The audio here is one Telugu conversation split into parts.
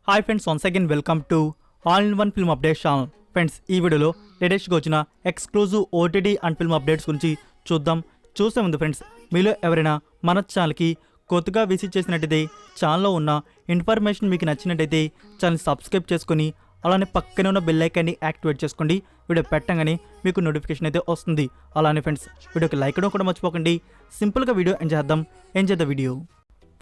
Hi friends, once again welcome to all in one film update channel. Friends, ఈ వీడియోలో లేటెస్ట్గా వచ్చిన exclusive OTT and film updates గురించి చూసే ముందు ఫ్రెండ్స్, మీలో ఎవరైనా మన ఛానల్కి కొత్తగా విజిట్ చేసినట్టయితే ఛానల్లో ఉన్న ఇన్ఫర్మేషన్ మీకు నచ్చినట్టయితే ఛానల్ సబ్స్క్రైబ్ చేసుకొని అలానే పక్కనే ఉన్న బెల్ ఐకాన్ని యాక్టివేట్ చేసుకోండి. వీడియో పెట్టగానే మీకు నోటిఫికేషన్ అయితే వస్తుంది. అలానే ఫ్రెండ్స్, వీడియోకి లైక్ ఇవ్వడం కూడా మర్చిపోకండి. సింపుల్గా వీడియో ఎంజాయ్ చేద్దాం video.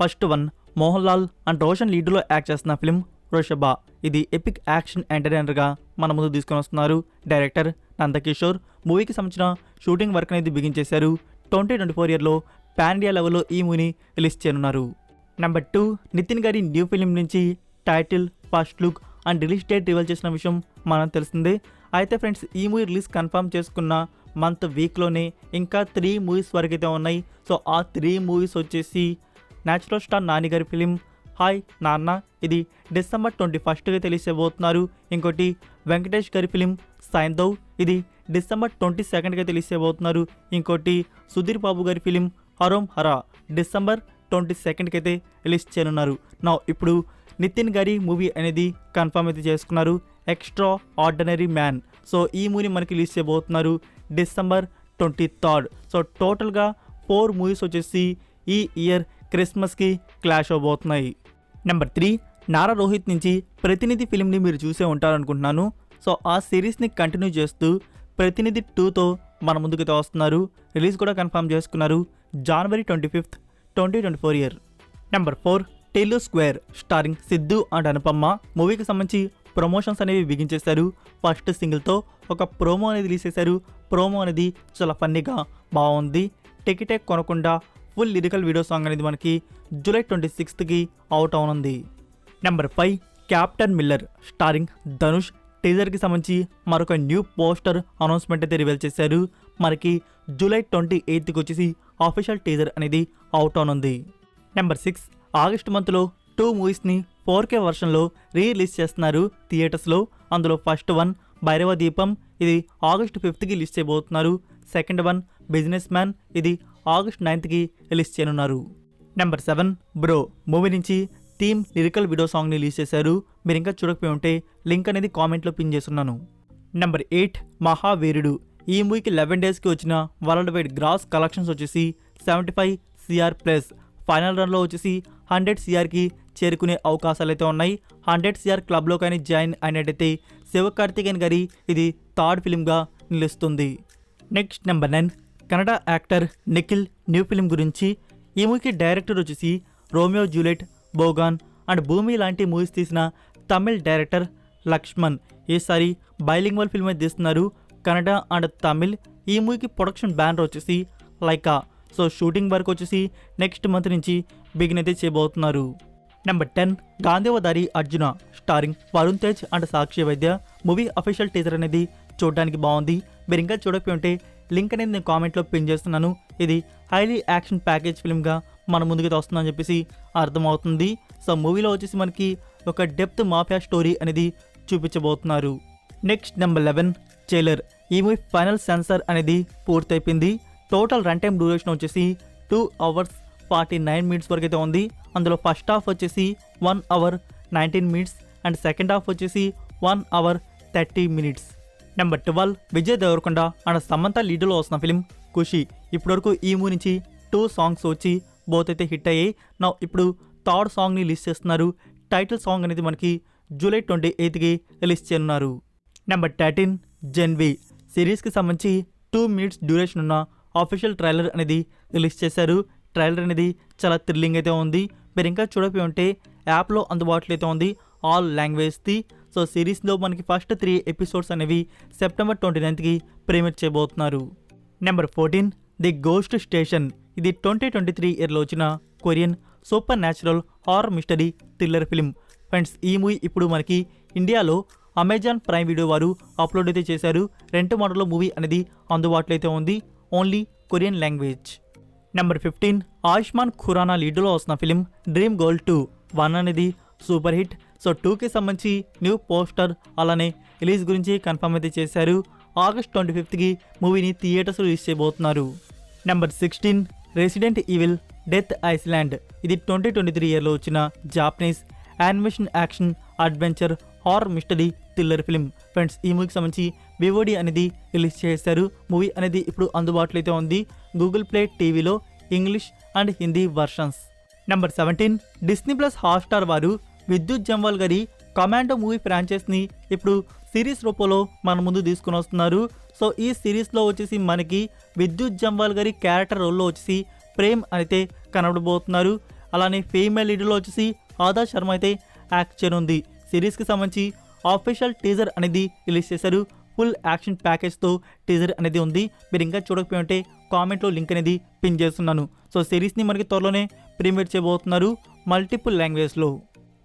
First one, Mohan Lal and Roshan లీడ్లో యాక్ట్ చేస్తున్న ఫిల్మ్ వృషభ. ఇది ఎపిక్ యాక్షన్ ఎంటర్టైనర్గా మన ముందు తీసుకొని వస్తున్నారు డైరెక్టర్ నందకిషోర్. మూవీకి సంబంధించిన షూటింగ్ వర్క్ అనేది బిగించేశారు. 2024 ఇయర్లో పాన్ ఇండియా లెవెల్లో ఈ మూవీని రిలీజ్ చేయనున్నారు. నెంబర్ 2, నితిన్ గారి న్యూ ఫిలిం నుంచి title, first look and release date reveal చేసిన విషయం మనం తెలిసిందే. అయితే ఫ్రెండ్స్, ఈ మూవీ రిలీజ్ కన్ఫర్మ్ చేసుకున్న మంత్ వీక్లోనే ఇంకా 3 మూవీస్ వరకు అయితే ఉన్నాయి. సో ఆ 3 మూవీస్ వచ్చేసి న్యాచురల్ స్టార్ నాని గారి ఫిలిం హాయ్ నాన్న, ఇది డిసెంబర్ 21గా తెలిసేబోతున్నారు. ఇంకోటి వెంకటేష్ గారి ఫిలిం సైంధవ్, ఇది డిసెంబర్ 22గా తెలిసేబోతున్నారు. ఇంకోటి సుధీర్ బాబు గారి ఫిలిం హరోం హరా, డిసెంబర్ 22కి అయితే రిలీజ్ చేయనున్నారు. నా ఇప్పుడు నితిన్ గారి మూవీ అనేది కన్ఫర్మ్ అయితే చేసుకున్నారు, ఎక్స్ట్రా ఆర్డినరీ మ్యాన్. సో ఈ మూవీ మనకి రిలీజ్ చేయబోతున్నారు డిసెంబర్ 23rd. సో టోటల్గా 4 మూవీస్ వచ్చేసి ఈ ఇయర్ క్రిస్మస్కి క్లాష్ అవబోతున్నాయి. నెంబర్ 3, నారా రోహిత్ నుంచి ప్రతినిధి ఫిలింని మీరు చూసే ఉంటారనుకుంటున్నాను. సో ఆ సిరీస్ని కంటిన్యూ చేస్తూ ప్రతినిధి 2తో మన ముందుకైతే వస్తున్నారు. రిలీజ్ కూడా కన్ఫర్మ్ చేసుకున్నారు జనవరి 25th, 2024 year. Number 4, Tillu square starring Siddhu and Anupamma. మూవీకి సంబంధించి ప్రమోషన్స్ అనేవి బిగించేశారు. ఫస్ట్ సింగిల్తో ఒక ప్రోమో అనేది రిలీజ్ చేశారు. ప్రోమో అనేది చాలా ఫన్నీగా బాగుంది. టికెటే కొనకుండా ఫుల్ లిరికల్ వీడియో సాంగ్ అనేది మనకి జూలై 26కి అవుట్ అవనుంది. Number 5, Captain Miller starring Dhanush. టీజర్కి సంబంధించి మరొక న్యూ పోస్టర్ అనౌన్స్మెంట్ అయితే రివీల్ చేశారు. మనకి జూలై 28కి వచ్చేసి ఆఫీషియల్ టీజర్ అనేది అవుట్ అవనుంది. నెంబర్ 6, ఆగస్ట్ మంత్లో 2 మూవీస్ని 4K వర్షన్లో రిలీజ్ చేస్తున్నారు థియేటర్స్లో. అందులో ఫస్ట్ వన్ భైరవ దీపం, ఇది ఆగస్ట్ 5కి రిలీజ్ చేయబోతున్నారు. సెకండ్ వన్ బిజినెస్ మ్యాన్, ఇది ఆగస్ట్ 9కి రిలీజ్ చేయనున్నారు. నెంబర్ 7, బ్రో మూవీ నుంచి థీమ్ లిరికల్ వీడియో సాంగ్ని రిలీజ్ చేశారు. మీరు ఇంకా చూడకపోయి ఉంటే లింక్ అనేది కామెంట్లో పిన్ చేస్తున్నాను. నెంబర్ 8, మహావీరుడు. ఈ మూవీకి 11 డేస్కి వచ్చిన వరల్డ్ వైడ్ గ్రాస్ కలెక్షన్స్ వచ్చేసి 75 CR ప్లస్. ఫైనల్ రన్లో వచ్చేసి 100 CRకి చేరుకునే అవకాశాలు అయితే ఉన్నాయి. 100 CR క్లబ్లో కానీ జాయిన్ అయినట్టయితే శివకార్తికేయన్ గారి ఇది 3rd ఫిలింగా నిలుస్తుంది. Next number 9, Kannada actor Nikhil new film గురించి. ఈ మూవీకి డైరెక్టర్ వచ్చేసి రోమియో జూలియట్, బోగాన్ అండ్ భూమి లాంటి మూవీస్ తీసిన తమిళ్ డైరెక్టర్ లక్ష్మణ్. ఈసారి బైలింగ్వల్ ఫిల్మ్ అయితే తీస్తున్నారు, కన్నడ అండ్ తమిళ్. ఈ మూవీకి ప్రొడక్షన్ బ్యానర్ వచ్చేసి లైకా. సో షూటింగ్ వర్క్ వచ్చేసి నెక్స్ట్ మంత్ నుంచి బిగిన్ అయితే చేయబోతున్నారు. Number 10, Gandeevadhari Arjuna starring Varun Tej and Sakshi Vaidya. Movie official teaser అనేది చూడడానికి బాగుంది. మీరు ఇంకా చూడకపోయి ఉంటే లింక్ అనేది నేను కామెంట్లో పిన్ చేస్తున్నాను. ఇది హైలీ యాక్షన్ ప్యాకేజ్ ఫిల్మ్గా మన ముందుకు వస్తుందని చెప్పేసి అర్థమవుతుంది. సో మూవీలో వచ్చేసి మనకి ఒక డెప్త్ మాఫియా స్టోరీ అనేది చూపించబోతున్నారు. Next number 11, Jailer. ఈ మూవీ ఫైనల్ సెన్సార్ అనేది పూర్తయిపోయింది. టోటల్ రన్ టైం డ్యూరేషన్ వచ్చేసి 2 hours 49 minutes వరకు అయితే ఉంది. అందులో ఫస్ట్ హాఫ్ వచ్చేసి 1 hour 19 minutes and second half వచ్చేసి 1 hour 30 minutes. Number 12, Vijay Deverakonda and Samantha లీడ్లో వస్తున్న ఫిలిం ఖుషి. ఇప్పటివరకు ఈ మూవీ నుంచి 2 సాంగ్స్ వచ్చి బోత్ అయితే హిట్ అయ్యాయి. నా ఇప్పుడు 3rd సాంగ్ని రిలీజ్ చేస్తున్నారు. టైటిల్ సాంగ్ అనేది మనకి జూలై 28కి రిలీజ్ చేయనున్నారు. నెంబర్ 13, జెన్వి. సిరీస్కి సంబంధించి 2 minutes డ్యూరేషన్ ఉన్న ఆఫీషియల్ ట్రైలర్ అనేది రిలీజ్ చేశారు. ట్రైలర్ అనేది చాలా థ్రిల్లింగ్ అయితే ఉంది. మీరు ఇంకా చూడకపోయి ఉంటే యాప్లో అందుబాటులో అయితే ఉంది, ఆల్ లాంగ్వేజ్ది. సో సిరీస్లో మనకి ఫస్ట్ 3 ఎపిసోడ్స్ అనేవి సెప్టెంబర్ 29కి ప్రీమియర్ చేయబోతున్నారు. Number 14, the ghost station. ఇది 2023 ఇయర్లో వచ్చిన Korean supernatural horror mystery thriller film. Friends, ఈ మూవీ ఇప్పుడు మనకి ఇండియాలో అమెజాన్ ప్రైమ్ వీడియో వారు అప్లోడ్ అయితే చేశారు. 2 మోడల్లో మూవీ అనేది అందుబాటులో అయితే ఉంది, only Korean language. Number 15, Ayushmann Khurrana లీడ్లో వస్తున్న ఫిలిం డ్రీమ్ గర్ల్ 2. 1 అనేది సూపర్ హిట్. సో 2కి సంబంధించి న్యూ పోస్టర్ అలానే రిలీజ్ గురించి కన్ఫర్మ్ అయితే చేశారు. ఆగస్ట్ 25కి మూవీని థియేటర్స్ రిలీజ్ చేయబోతున్నారు. Number 16, resident evil death Iceland. ఇది 2023 ఇయర్లో వచ్చిన Japanese animation action adventure horror mystery thriller film. Friends ఈ మూవీకి సంబంధించి వివోడి అనేది రిలీజ్ చేశారు. మూవీ అనేది ఇప్పుడు అందుబాటులో అయితే ఉంది గూగుల్ ప్లే టీవీలో English and Hindi versions. Number 17 Disney plus Hotstar వారు విద్యుత్ జంవాల్ గారి కమాండో మూవీ ఫ్రాంచైజ్ని ఇప్పుడు సిరీస్ రూపంలో మన ముందు తీసుకుని వస్తున్నారు. సో ఈ సిరీస్లో వచ్చేసి మనకి విద్యుత్ జంవాల్ గారి క్యారెక్టర్ రోల్లో వచ్చేసి ప్రేమ్ అయితే కనబడబోతున్నారు. అలానే ఫీమేల్ లీడర్లో వచ్చేసి ఆదా శర్మ అయితే యాక్ట్ చేయనుంది. సిరీస్కి సంబంధించి ఆఫీషియల్ టీజర్ అనేది రిలీజ్ చేశారు. ఫుల్ యాక్షన్ ప్యాకేజ్తో టీజర్ అనేది ఉంది. మీరు ఇంకా చూడకపోయి ఉంటే కామెంట్లో లింక్ అనేది పిన్ చేస్తున్నాను. సో సిరీస్ని మనకి త్వరలోనే ప్రీమియర్ చేయబోతున్నారు మల్టిపుల్ లాంగ్వేజ్లో.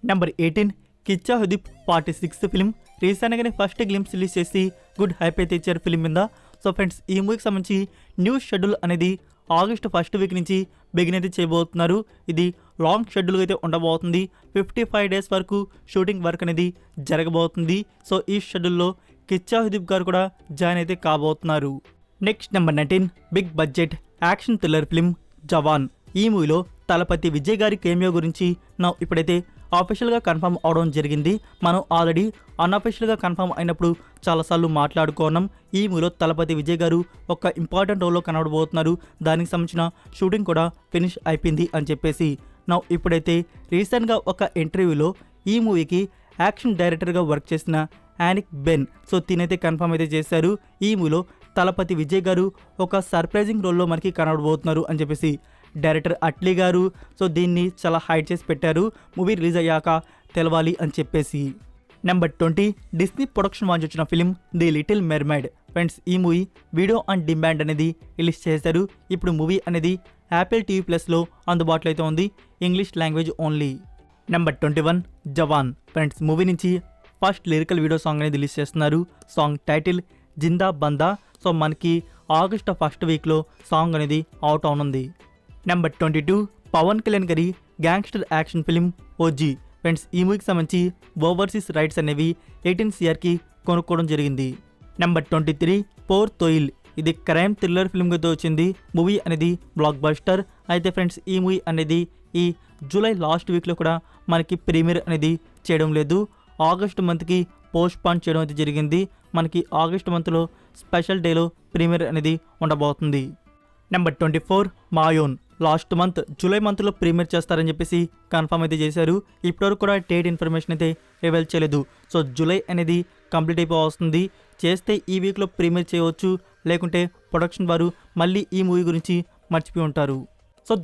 నెంబర్ 18 కిచ్చా హుదీప్ 46th ఫిల్మ్ రీసెంట్గానే ఫస్ట్ గ్లింప్స్ రిలీజ్ చేసి గుడ్ హైప్ అయితే ఇచ్చారు ఫిల్మ్ మీద. సో ఫ్రెండ్స్ ఈ మూవీకి సంబంధించి న్యూస్ షెడ్యూల్ అనేది ఆగస్టు ఫస్ట్ వీక్ నుంచి బిగిన్ అయితే చేయబోతున్నారు. ఇది లాంగ్ షెడ్యూల్ అయితే ఉండబోతుంది. 55 days వరకు షూటింగ్ వర్క్ అనేది జరగబోతుంది. సో ఈ షెడ్యూల్లో కిచ్చా హుదీప్ గారు కూడా జాయిన్ అయితే కాబోతున్నారు. Next number 19 big budget action thriller film Jawan. ఈ మూవీలో తలపతి విజయ్ గారి కేమియో గురించి ఇప్పుడైతే ఆఫీషియల్గా కన్ఫర్మ్ అవడం జరిగింది. మనం ఆల్రెడీ అన్అఫీషియల్గా కన్ఫర్మ్ అయినప్పుడు చాలాసార్లు మాట్లాడుకున్నాం. ఈ మూవీలో తలపతి విజయ్ గారు ఒక ఇంపార్టెంట్ రోల్లో కనబడబోతున్నారు. దానికి సంబంధించిన షూటింగ్ కూడా ఫినిష్ అయిపోయింది అని చెప్పేసి ఇప్పుడైతే రీసెంట్గా ఒక ఇంటర్వ్యూలో ఈ మూవీకి యాక్షన్ డైరెక్టర్గా వర్క్ చేసిన యానిక్ బెన్ తినైతే కన్ఫర్మ్ అయితే చేశారు. ఈ మూవీలో తలపతి విజయ్ గారు ఒక సర్ప్రైజింగ్ రోల్లో మనకి కనబడబోతున్నారు అని చెప్పేసి డైరెక్టర్ అట్లీ గారు దీన్ని చాలా హైడ్ చేసి పెట్టారు. మూవీ రిలీజ్ అయ్యాక తెలవాలి అని చెప్పేసి. నెంబర్ 20 డిస్నీ ప్రొడక్షన్ వాంచి వచ్చిన film the little mermaid. Friends ఈ మూవీ వీడియో ఆన్ డిమాండ్ అనేది రిలీజ్ చేశారు. ఇప్పుడు మూవీ అనేది యాపిల్ టీవీ ప్లస్లో అందుబాటులో అయితే ఉంది ఇంగ్లీష్ లాంగ్వేజ్ ఓన్లీ. నెంబర్ 21 జవాన్. ఫ్రెండ్స్ మూవీ నుంచి ఫస్ట్ లిరికల్ వీడియో సాంగ్ అనేది రిలీజ్ చేస్తున్నారు. సాంగ్ టైటిల్ జిందా బందా. మనకి ఆగస్టు ఫస్ట్ వీక్లో సాంగ్ అనేది అవుట్ అవనుంది. నెంబర్ 22 పవన్ కళ్యాణ్ గారి gangster action film OG. Friends ఈ మూవీకి సంబంధించి ఓవర్సీస్ రైట్స్ అనేవి 18 crకి కొనుక్కోవడం జరిగింది. నెంబర్ 23 పోర్ తోయిల్. ఇది క్రైమ్ థ్రిల్లర్ ఫిల్మ్గా వచ్చింది. మూవీ అనేది బ్లాక్ బస్టర్ అయితే. ఫ్రెండ్స్ ఈ మూవీ అనేది ఈ జూలై లాస్ట్ వీక్లో కూడా మనకి ప్రీమియర్ అనేది చేయడం లేదు. ఆగస్ట్ మంత్కి పోస్ట్ పోన్ చేయడం అయితే జరిగింది. మనకి ఆగస్ట్ మంత్లో స్పెషల్ డేలో ప్రీమియర్ అనేది ఉండబోతుంది. నెంబర్ 24 మాయోన్. లాస్ట్ మంత్ జూలై మంత్లో ప్రీమియర్ చేస్తారని చెప్పేసి కన్ఫర్మ్ అయితే చేశారు. ఇప్పటివరకు కూడా డేట్ ఇన్ఫర్మేషన్ అయితే రివీల్ చేయలేదు. జూలై అనేది కంప్లీట్ అయిపోతుంది. చేస్తే ఈ వీక్లో ప్రీమియర్ చేయవచ్చు, లేకుంటే ప్రొడక్షన్ వారు మళ్ళీ ఈ మూవీ గురించి మర్చిపోయి ఉంటారు.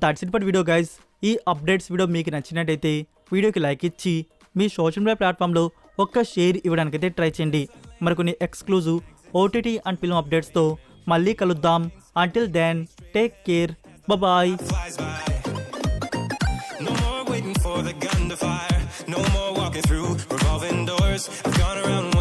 That's it for video guys. ఈ అప్డేట్స్ వీడియో మీకు నచ్చినట్టయితే వీడియోకి లైక్ ఇచ్చి మీ సోషల్ మీడియా ప్లాట్ఫామ్లో ఒక్క షేర్ ఇవ్వడానికైతే ట్రై చేయండి. మరికొన్ని ఎక్స్క్లూజివ్ ఓటీటీ అండ్ ఫిల్మ్ అప్డేట్స్తో మళ్ళీ కలుద్దాం. Until then, take care. Bye-bye. No more waiting for the gun to fire. No more walking through revolving doors. I've gone around